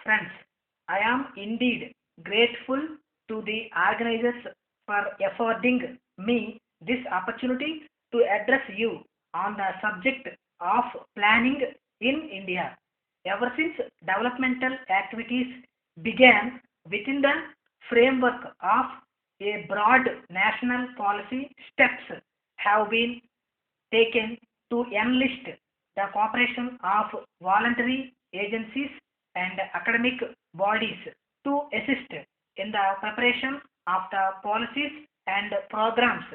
friends, I am indeed grateful to the organizers for affording me this opportunity to address you on the subject of planning in India. Ever since developmental activities began within the framework of a broad national policy, steps have been taken to enlist the cooperation of voluntary agencies and academic bodies to assist in the preparation of the policies and programs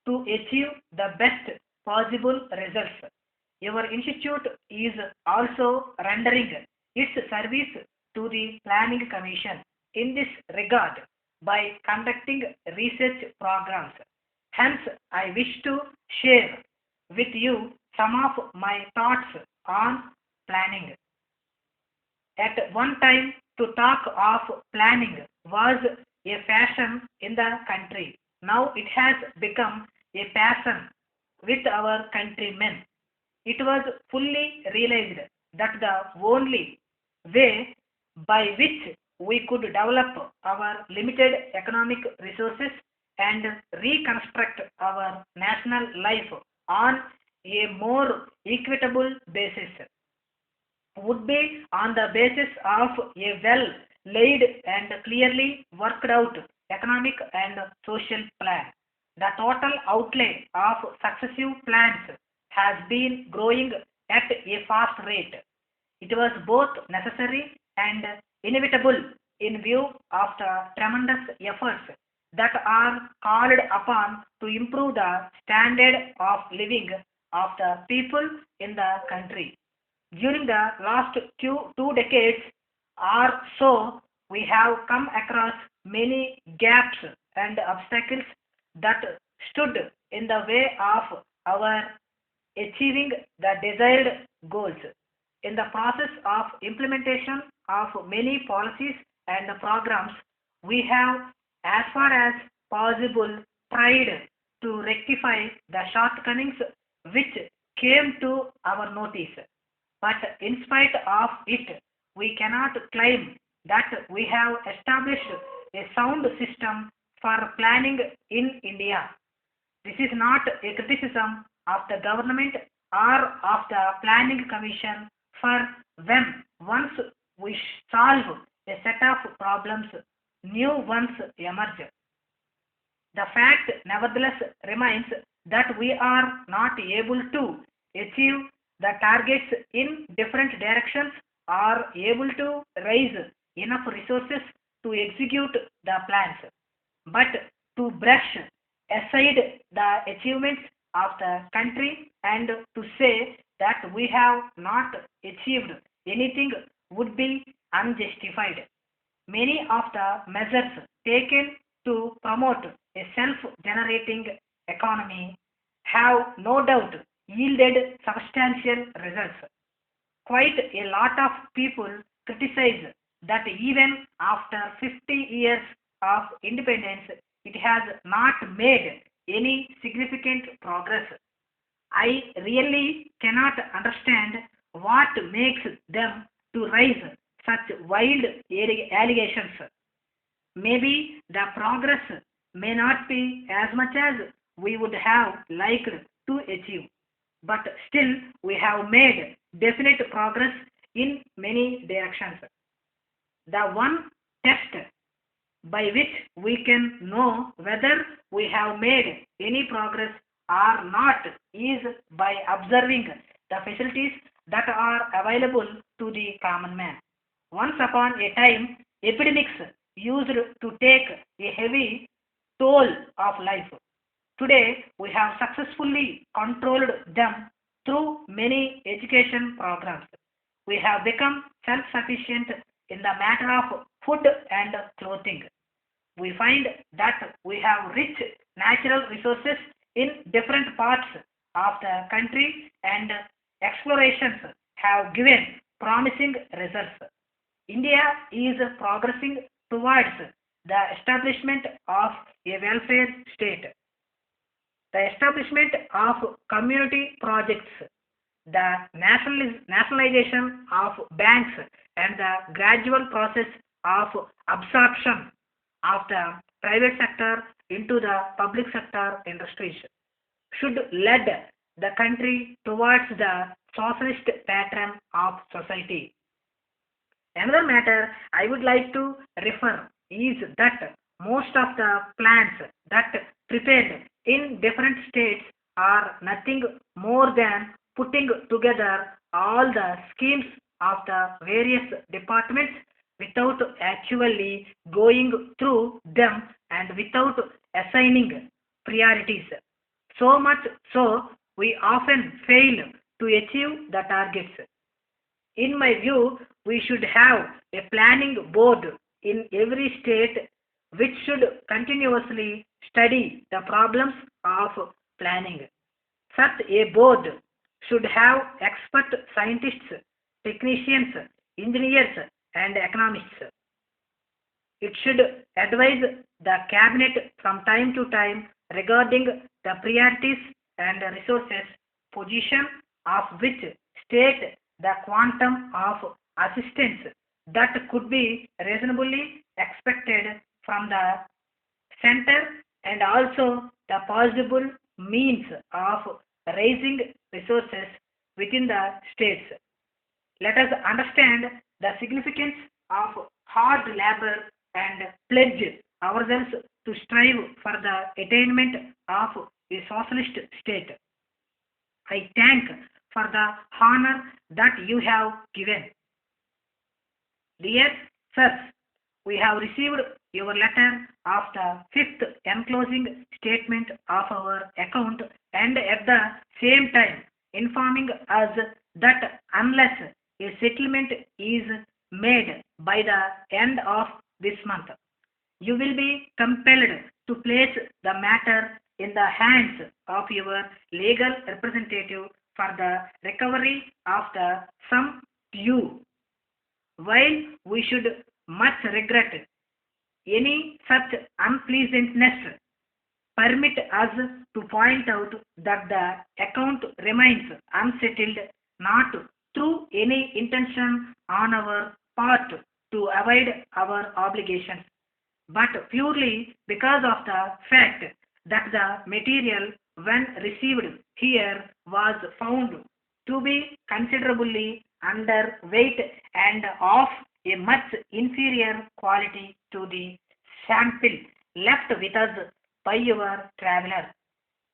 to achieve the best possible results. Your institute is also rendering its service to the Planning Commission in this regard by conducting research programs. Hence, I wish to share with you some of my thoughts on planning. At one time, to talk of planning was a fashion in the country. Now it has become a passion with our countrymen. It was fully realized that the only way by which we could develop our limited economic resources and reconstruct our national life on a more equitable basis would be on the basis of a well laid and clearly worked out economic and social plan. The total outlay of successive plans has been growing at a fast rate. It was both necessary and inevitable in view of the tremendous efforts that are called upon to improve the standard of living of the people in the country. During the last two decades or so, we have come across many gaps and obstacles that stood in the way of our achieving the desired goals. In the process of implementation of many policies and programs, we have, as far as possible, tried to rectify the shortcomings which came to our notice. But in spite of it, we cannot claim that we have established a sound system for planning in India. This is not a criticism of the government or of the planning commission, for when once we solve a set of problems, new ones emerge. The fact nevertheless remains that we are not able to achieve the targets in different directions or able to raise enough resources to execute the plans. But to brush aside the achievements of the country and to say that we have not achieved anything would be unjustified. Many of the measures taken to promote a self-generating economy have no doubt yielded substantial results. Quite a lot of people criticize that even after 50 years of independence, it has not made any significant progress. I really cannot understand what makes them to raise such wild allegations. Maybe the progress may not be as much as we would have liked to achieve, but still we have made definite progress in many directions. The one test by which we can know whether we have made any progress or not is by observing the facilities that are available to the common man. Once upon a time, epidemics used to take a heavy toll of life. Today, we have successfully controlled them through many education programs. We have become self-sufficient in the matter of food and clothing. We find that we have rich natural resources in different parts of the country and explorations have given promising results. India is progressing towards the establishment of a welfare state, the establishment of community projects, the nationalization of banks and the gradual process of absorption of the private sector into the public sector industries should lead the country towards the socialist pattern of society. Another matter I would like to refer is that most of the plans that prepared in different states are nothing more than putting together all the schemes of the various departments without actually going through them and without assigning priorities. So much so, we often fail to achieve the targets. In my view, we should have a planning board in every state which should continuously study the problems of planning. Such a board should have expert scientists, technicians, engineers, and economists. It should advise the cabinet from time to time regarding the priorities and resources position of which state the quantum of assistance that could be reasonably expected from the center and also the possible means of raising resources within the states. Let us understand the significance of hard labor and pledge ourselves to strive for the attainment of a socialist state. I thank for the honor that you have given. Dear sirs, we have received your letter of the fifth enclosing statement of our account and at the same time informing us that unless a settlement is made by the end of this month, you will be compelled to place the matter in the hands of your legal representative for the recovery of the sum due. While we should much regret any such unpleasantness, permit us to point out that the account remains unsettled not through any intention on our part to avoid our obligations, but purely because of the fact that the material, when received here, was found to be considerably underweight and of a much inferior quality to the sample left with us by your traveler.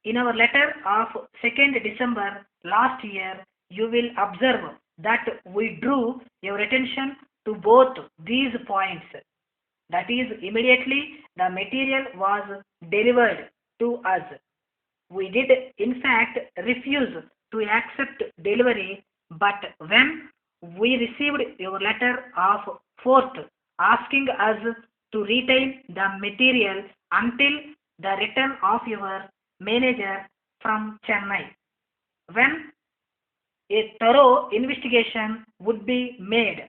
In our letter of 2nd December last year, you will observe that we drew your attention to both these points. That is, immediately the material was delivered to us. We did, in fact, refuse to accept delivery, but when we received your letter of 4th asking us to retain the material until the return of your manager from Chennai, when a thorough investigation would be made,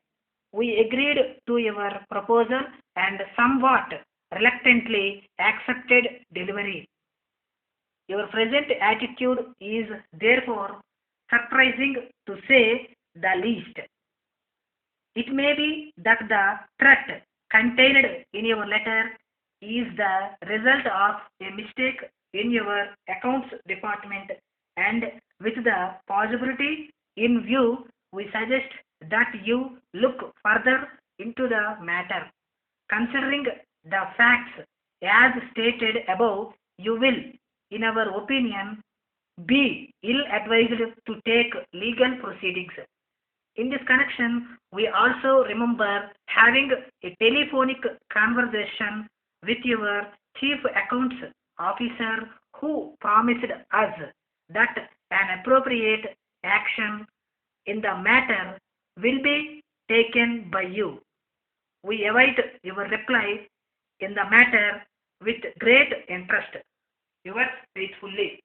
we agreed to your proposal and somewhat reluctantly accepted delivery. Your present attitude is therefore surprising to say the least. It may be that the threat contained in your letter is the result of a mistake in your accounts department, and with the possibility in view, we suggest that you look further into the matter. Considering the facts as stated above, you will, in our opinion, be ill-advised to take legal proceedings. In this connection, we also remember having a telephonic conversation with your chief accounts officer who promised us that an appropriate action in the matter will be taken by you. We await your reply in the matter with great interest. Yours faithfully.